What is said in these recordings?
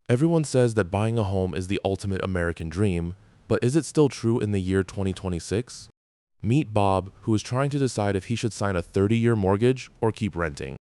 Everyone says that buying a home is the ultimate American dream, but is it still true in the year 2026? Meet Bob, who is trying to decide if he should sign a 30-year mortgage or keep renting.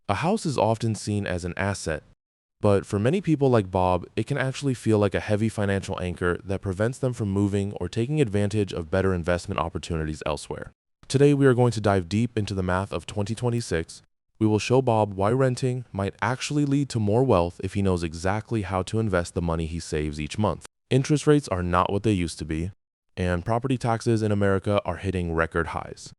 A house is often seen as an asset, but for many people like Bob, it can actually feel like a heavy financial anchor that prevents them from moving or taking advantage of better investment opportunities elsewhere. Today, we are going to dive deep into the math of 2026. We will show Bob why renting might actually lead to more wealth if he knows exactly how to invest the money he saves each month. Interest rates are not what they used to be, and property taxes in America are hitting record highs.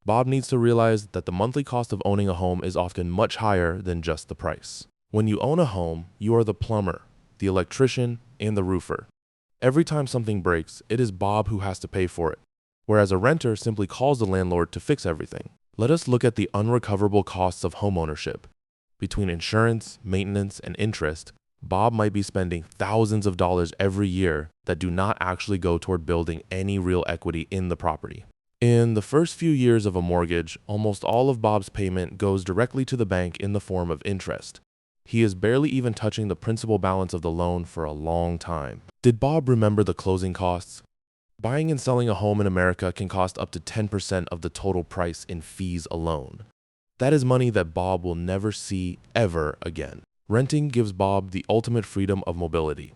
Bob needs to realize that the monthly cost of owning a home is often much higher than just the price. When you own a home, you are the plumber, the electrician, and the roofer. Every time something breaks, it is Bob who has to pay for it, whereas a renter simply calls the landlord to fix everything. Let us look at the unrecoverable costs of homeownership. Between insurance, maintenance, and interest, Bob might be spending thousands of dollars every year that do not actually go toward building any real equity in the property. In the first few years of a mortgage, almost all of Bob's payment goes directly to the bank in the form of interest. He is barely even touching the principal balance of the loan for a long time. Did Bob remember the closing costs? Buying and selling a home in America can cost up to 10% of the total price in fees alone. That is money that Bob will never see ever again. Renting gives Bob the ultimate freedom of mobility.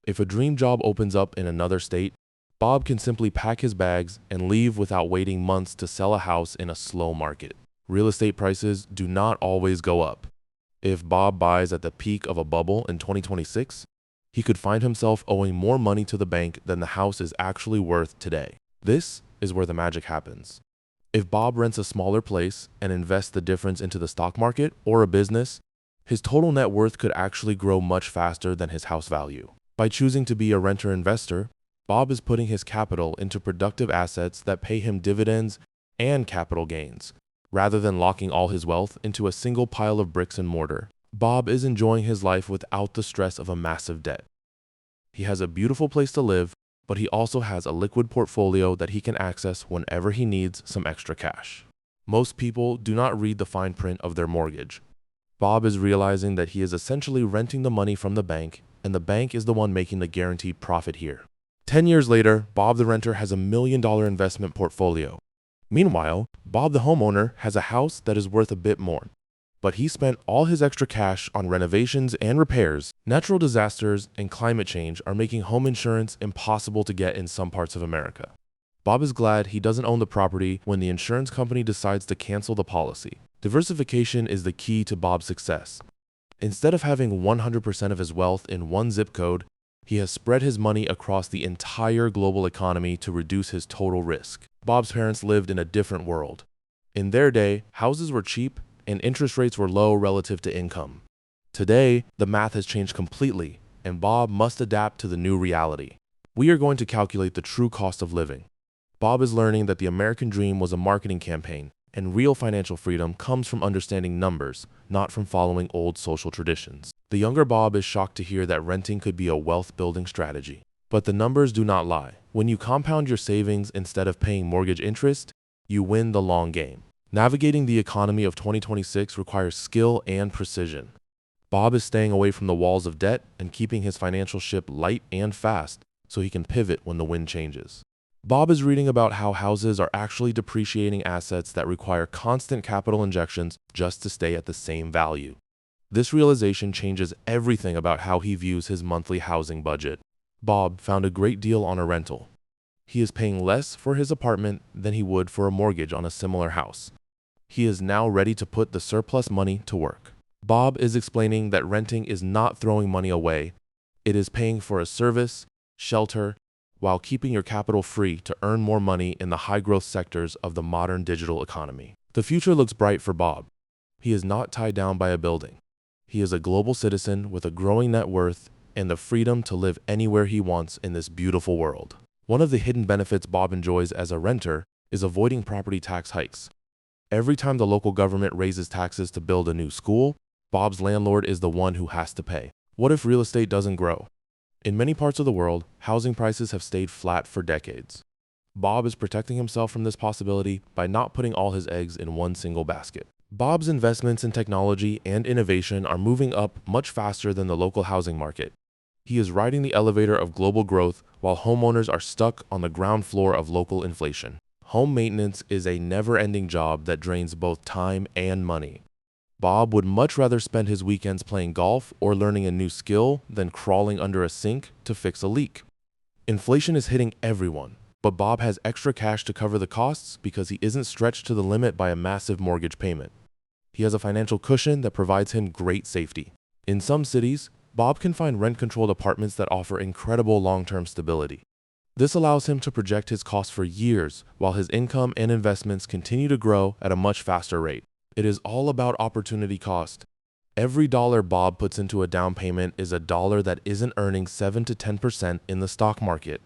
If a dream job opens up in another state, Bob can simply pack his bags and leave without waiting months to sell a house in a slow market. Real estate prices do not always go up. If Bob buys at the peak of a bubble in 2026, he could find himself owing more money to the bank than the house is actually worth today. This is where the magic happens. If Bob rents a smaller place and invests the difference into the stock market or a business, his total net worth could actually grow much faster than his house value. By choosing to be a renter investor, Bob is putting his capital into productive assets that pay him dividends and capital gains, rather than locking all his wealth into a single pile of bricks and mortar. Bob is enjoying his life without the stress of a massive debt. He has a beautiful place to live, but he also has a liquid portfolio that he can access whenever he needs some extra cash. Most people do not read the fine print of their mortgage. Bob is realizing that he is essentially renting the money from the bank, and the bank is the one making the guaranteed profit here. 10 years later, Bob the renter has a $1 million investment portfolio. Meanwhile, Bob the homeowner has a house that is worth a bit more, but he spent all his extra cash on renovations and repairs. Natural disasters and climate change are making home insurance impossible to get in some parts of America. Bob is glad he doesn't own the property when the insurance company decides to cancel the policy. Diversification is the key to Bob's success. Instead of having 100% of his wealth in one zip code, he has spread his money across the entire global economy to reduce his total risk. Bob's parents lived in a different world. In their day, houses were cheap and interest rates were low relative to income. Today, the math has changed completely, and Bob must adapt to the new reality. We are going to calculate the true cost of living. Bob is learning that the American dream was a marketing campaign, and real financial freedom comes from understanding numbers, not from following old social traditions. The younger Bob is shocked to hear that renting could be a wealth-building strategy. But the numbers do not lie. When you compound your savings instead of paying mortgage interest, you win the long game. Navigating the economy of 2026 requires skill and precision. Bob is staying away from the walls of debt and keeping his financial ship light and fast so he can pivot when the wind changes. Bob is reading about how houses are actually depreciating assets that require constant capital injections just to stay at the same value. This realization changes everything about how he views his monthly housing budget. Bob found a great deal on a rental. He is paying less for his apartment than he would for a mortgage on a similar house. He is now ready to put the surplus money to work. Bob is explaining that renting is not throwing money away. It is paying for a service, shelter, while keeping your capital free to earn more money in the high-growth sectors of the modern digital economy. The future looks bright for Bob. He is not tied down by a building. He is a global citizen with a growing net worth and the freedom to live anywhere he wants in this beautiful world. One of the hidden benefits Bob enjoys as a renter is avoiding property tax hikes. Every time the local government raises taxes to build a new school, Bob's landlord is the one who has to pay. What if real estate doesn't grow? In many parts of the world, housing prices have stayed flat for decades. Bob is protecting himself from this possibility by not putting all his eggs in one single basket. Bob's investments in technology and innovation are moving up much faster than the local housing market. He is riding the elevator of global growth while homeowners are stuck on the ground floor of local inflation. Home maintenance is a never-ending job that drains both time and money. Bob would much rather spend his weekends playing golf or learning a new skill than crawling under a sink to fix a leak. Inflation is hitting everyone, but Bob has extra cash to cover the costs because he isn't stretched to the limit by a massive mortgage payment. He has a financial cushion that provides him great safety. In some cities, Bob can find rent-controlled apartments that offer incredible long-term stability. This allows him to project his costs for years while his income and investments continue to grow at a much faster rate. It is all about opportunity cost. Every dollar Bob puts into a down payment is a dollar that isn't earning 7 to 10% in the stock market.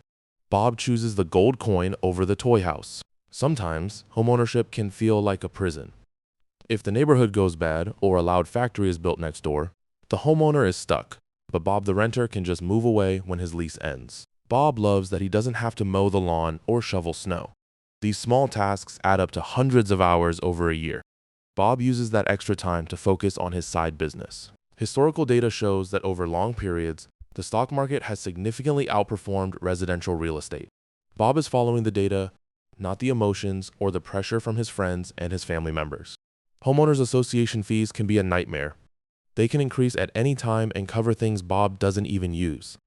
Bob chooses the gold coin over the toy house. Sometimes, homeownership can feel like a prison. If the neighborhood goes bad or a loud factory is built next door, the homeowner is stuck, but Bob the renter can just move away when his lease ends. Bob loves that he doesn't have to mow the lawn or shovel snow. These small tasks add up to hundreds of hours over a year. Bob uses that extra time to focus on his side business. Historical data shows that over long periods, the stock market has significantly outperformed residential real estate. Bob is following the data, not the emotions or the pressure from his friends and his family members. Homeowners association fees can be a nightmare. They can increase at any time and cover things Bob doesn't even use.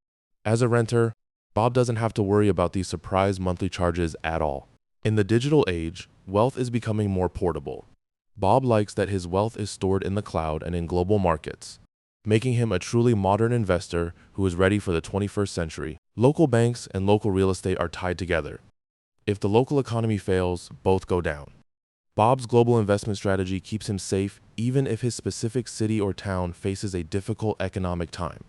As a renter, Bob doesn't have to worry about these surprise monthly charges at all. In the digital age, wealth is becoming more portable. Bob likes that his wealth is stored in the cloud and in global markets, making him a truly modern investor who is ready for the 21st century. Local banks and local real estate are tied together. If the local economy fails, both go down. Bob's global investment strategy keeps him safe even if his specific city or town faces a difficult economic time.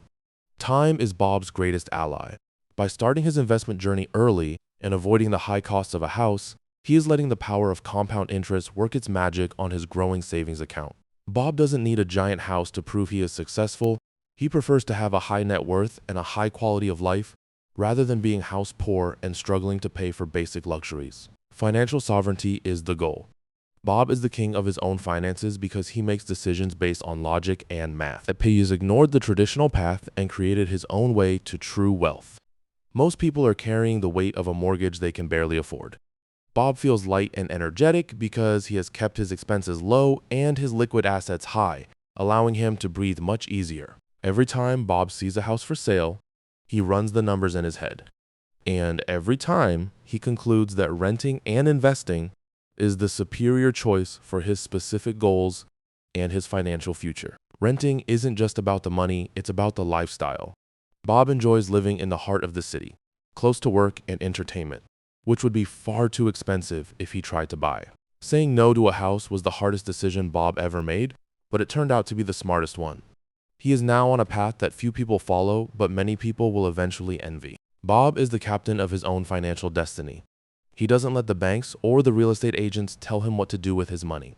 Time is Bob's greatest ally. By starting his investment journey early and avoiding the high costs of a house, he is letting the power of compound interest work its magic on his growing savings account. Bob doesn't need a giant house to prove he is successful. He prefers to have a high net worth and a high quality of life rather than being house poor and struggling to pay for basic luxuries. Financial sovereignty is the goal. Bob is the king of his own finances because he makes decisions based on logic and math. He has ignored the traditional path and created his own way to true wealth. Most people are carrying the weight of a mortgage they can barely afford. Bob feels light and energetic because he has kept his expenses low and his liquid assets high, allowing him to breathe much easier. Every time Bob sees a house for sale, he runs the numbers in his head. And every time, he concludes that renting and investing is the superior choice for his specific goals and his financial future. Renting isn't just about the money, it's about the lifestyle. Bob enjoys living in the heart of the city, close to work and entertainment, which would be far too expensive if he tried to buy. Saying no to a house was the hardest decision Bob ever made, but it turned out to be the smartest one. He is now on a path that few people follow, but many people will eventually envy. Bob is the captain of his own financial destiny. He doesn't let the banks or the real estate agents tell him what to do with his money.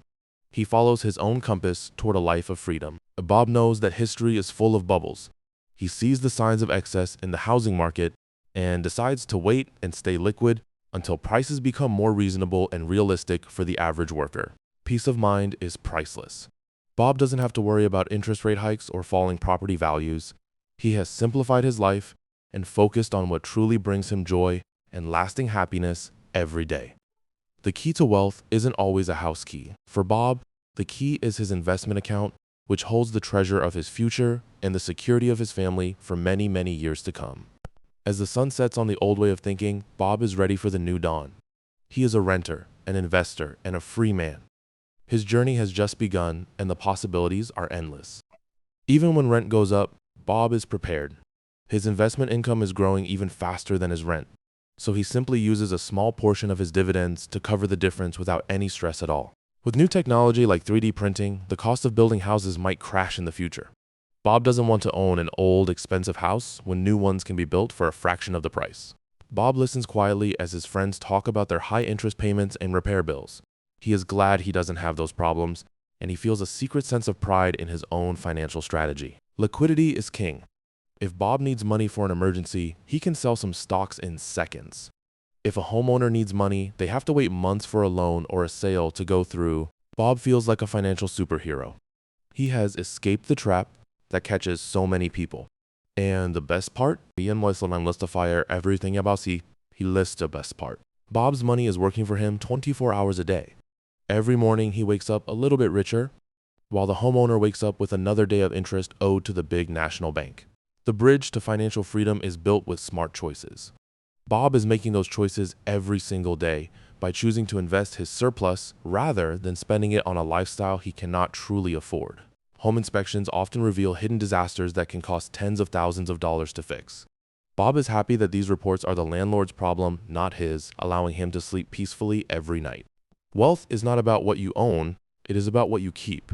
He follows his own compass toward a life of freedom. Bob knows that history is full of bubbles. He sees the signs of excess in the housing market and decides to wait and stay liquid until prices become more reasonable and realistic for the average worker. Peace of mind is priceless. Bob doesn't have to worry about interest rate hikes or falling property values. He has simplified his life and focused on what truly brings him joy and lasting happiness every day. The key to wealth isn't always a house key. For Bob, the key is his investment account, which holds the treasure of his future and the security of his family for many, many years to come. As the sun sets on the old way of thinking, Bob is ready for the new dawn. He is a renter, an investor, and a free man. His journey has just begun, and the possibilities are endless. Even when rent goes up, Bob is prepared. His investment income is growing even faster than his rent, so he simply uses a small portion of his dividends to cover the difference without any stress at all. With new technology like 3D printing, the cost of building houses might crash in the future. Bob doesn't want to own an old, expensive house when new ones can be built for a fraction of the price. Bob listens quietly as his friends talk about their high interest payments and repair bills. He is glad he doesn't have those problems, and he feels a secret sense of pride in his own financial strategy. Liquidity is king. If Bob needs money for an emergency, he can sell some stocks in seconds. If a homeowner needs money, they have to wait months for a loan or a sale to go through. Bob feels like a financial superhero. He has escaped the trap that catches so many people. And the best part? Bien muestra en lista fire everything about si. He lists the best part. Bob's money is working for him 24 hours a day. Every morning he wakes up a little bit richer, while the homeowner wakes up with another day of interest owed to the big national bank. The bridge to financial freedom is built with smart choices. Bob is making those choices every single day by choosing to invest his surplus rather than spending it on a lifestyle he cannot truly afford. Home inspections often reveal hidden disasters that can cost tens of thousands of dollars to fix. Bob is happy that these reports are the landlord's problem, not his, allowing him to sleep peacefully every night. Wealth is not about what you own, it is about what you keep.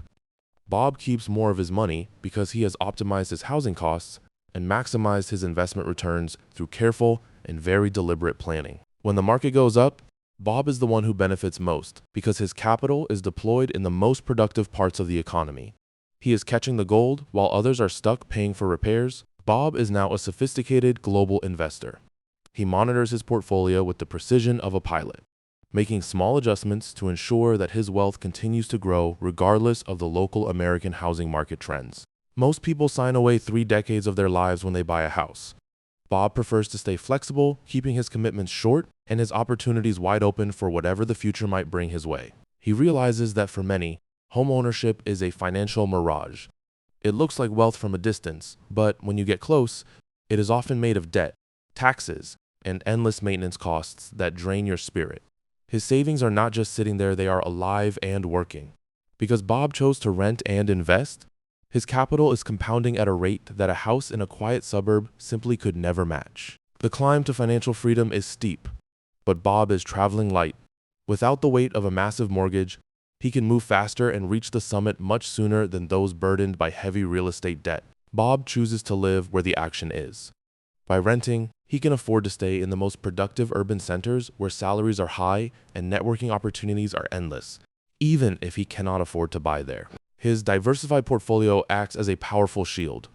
Bob keeps more of his money because he has optimized his housing costs and maximized his investment returns through careful and very deliberate planning. When the market goes up, Bob is the one who benefits most because his capital is deployed in the most productive parts of the economy. He is catching the gold while others are stuck paying for repairs. Bob is now a sophisticated global investor. He monitors his portfolio with the precision of a pilot, making small adjustments to ensure that his wealth continues to grow regardless of the local American housing market trends. Most people sign away 3 decades of their lives when they buy a house. Bob prefers to stay flexible, keeping his commitments short and his opportunities wide open for whatever the future might bring his way. He realizes that for many, homeownership is a financial mirage. It looks like wealth from a distance, but when you get close, it is often made of debt, taxes, and endless maintenance costs that drain your spirit. His savings are not just sitting there, they are alive and working. Because Bob chose to rent and invest, his capital is compounding at a rate that a house in a quiet suburb simply could never match. The climb to financial freedom is steep, but Bob is traveling light. Without the weight of a massive mortgage, he can move faster and reach the summit much sooner than those burdened by heavy real estate debt. Bob chooses to live where the action is. By renting, he can afford to stay in the most productive urban centers where salaries are high and networking opportunities are endless, even if he cannot afford to buy there. His diversified portfolio acts as a powerful shield.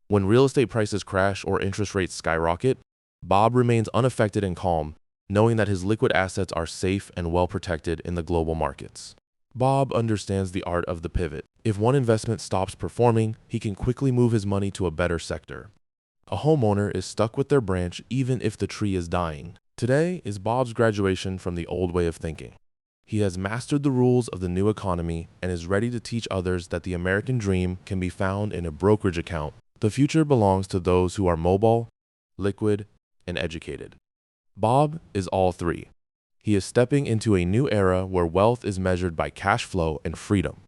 When real estate prices crash or interest rates skyrocket, Bob remains unaffected and calm, knowing that his liquid assets are safe and well protected in the global markets. Bob understands the art of the pivot. If one investment stops performing, he can quickly move his money to a better sector. A homeowner is stuck with their branch even if the tree is dying. Today is Bob's graduation from the old way of thinking. He has mastered the rules of the new economy and is ready to teach others that the American dream can be found in a brokerage account. The future belongs to those who are mobile, liquid, and educated. Bob is all three. He is stepping into a new era where wealth is measured by cash flow and freedom,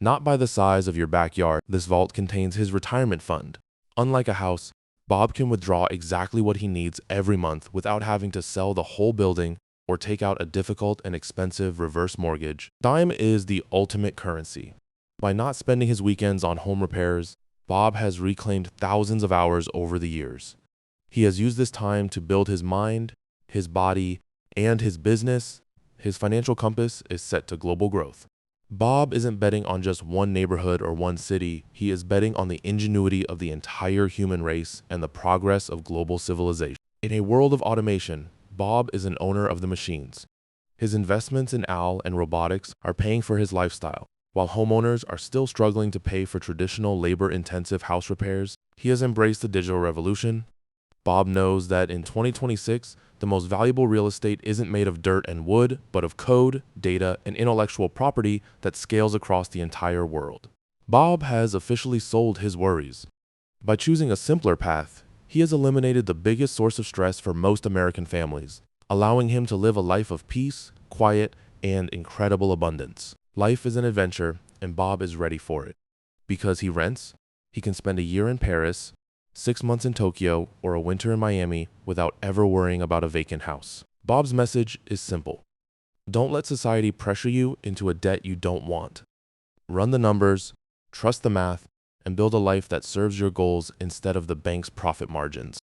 not by the size of your backyard. This vault contains his retirement fund. Unlike a house, Bob can withdraw exactly what he needs every month without having to sell the whole building or take out a difficult and expensive reverse mortgage. Time is the ultimate currency. By not spending his weekends on home repairs, Bob has reclaimed thousands of hours over the years. He has used this time to build his mind, his body, and his business. His financial compass is set to global growth. Bob isn't betting on just one neighborhood or one city. He is betting on the ingenuity of the entire human race and the progress of global civilization. In a world of automation, Bob is an owner of the machines. His investments in AI and robotics are paying for his lifestyle. While homeowners are still struggling to pay for traditional labor-intensive house repairs, he has embraced the digital revolution. Bob knows that in 2026, the most valuable real estate isn't made of dirt and wood, but of code, data, and intellectual property that scales across the entire world. Bob has officially sold his worries. By choosing a simpler path, he has eliminated the biggest source of stress for most American families, allowing him to live a life of peace, quiet, and incredible abundance. Life is an adventure, and Bob is ready for it. Because he rents, he can spend a year in Paris, 6 months in Tokyo, or a winter in Miami without ever worrying about a vacant house. Bob's message is simple. Don't let society pressure you into a debt you don't want. Run the numbers, trust the math, and build a life that serves your goals instead of the bank's profit margins.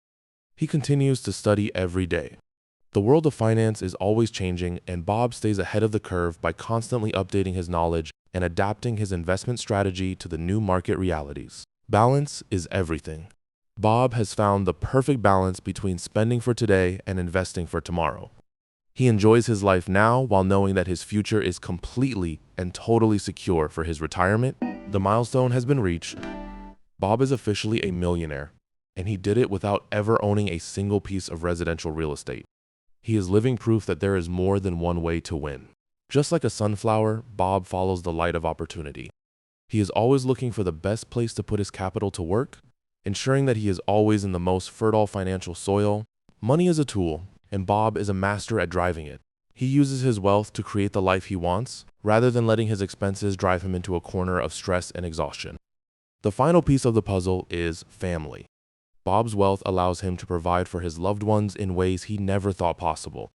He continues to study every day. The world of finance is always changing, and Bob stays ahead of the curve by constantly updating his knowledge and adapting his investment strategy to the new market realities. Balance is everything. Bob has found the perfect balance between spending for today and investing for tomorrow. He enjoys his life now while knowing that his future is completely and totally secure for his retirement. The milestone has been reached. Bob is officially a millionaire. And he did it without ever owning a single piece of residential real estate. He is living proof that there is more than one way to win. Just like a sunflower, Bob follows the light of opportunity. He is always looking for the best place to put his capital to work, ensuring that he is always in the most fertile financial soil. Money is a tool, and Bob is a master at driving it. He uses his wealth to create the life he wants, rather than letting his expenses drive him into a corner of stress and exhaustion. The final piece of the puzzle is family. Bob's wealth allows him to provide for his loved ones in ways he never thought possible,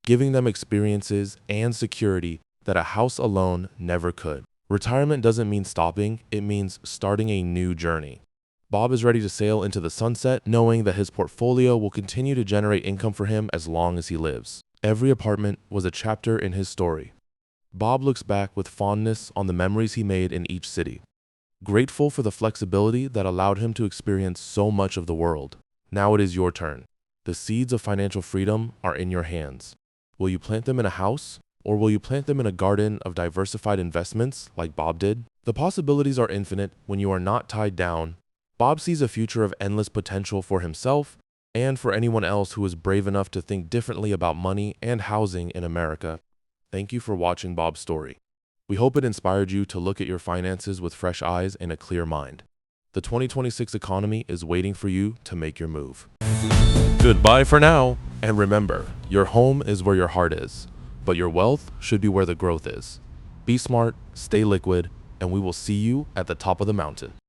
giving them experiences and security that a house alone never could. Retirement doesn't mean stopping, it means starting a new journey. Bob is ready to sail into the sunset, knowing that his portfolio will continue to generate income for him as long as he lives. Every apartment was a chapter in his story. Bob looks back with fondness on the memories he made in each city, grateful for the flexibility that allowed him to experience so much of the world. Now it is your turn. The seeds of financial freedom are in your hands. Will you plant them in a house, or will you plant them in a garden of diversified investments like Bob did? The possibilities are infinite when you are not tied down. Bob sees a future of endless potential for himself and for anyone else who is brave enough to think differently about money and housing in America. Thank you for watching Bob's story. We hope it inspired you to look at your finances with fresh eyes and a clear mind. The 2026 economy is waiting for you to make your move. Goodbye for now, and remember, your home is where your heart is, but your wealth should be where the growth is. Be smart, stay liquid, and we will see you at the top of the mountain.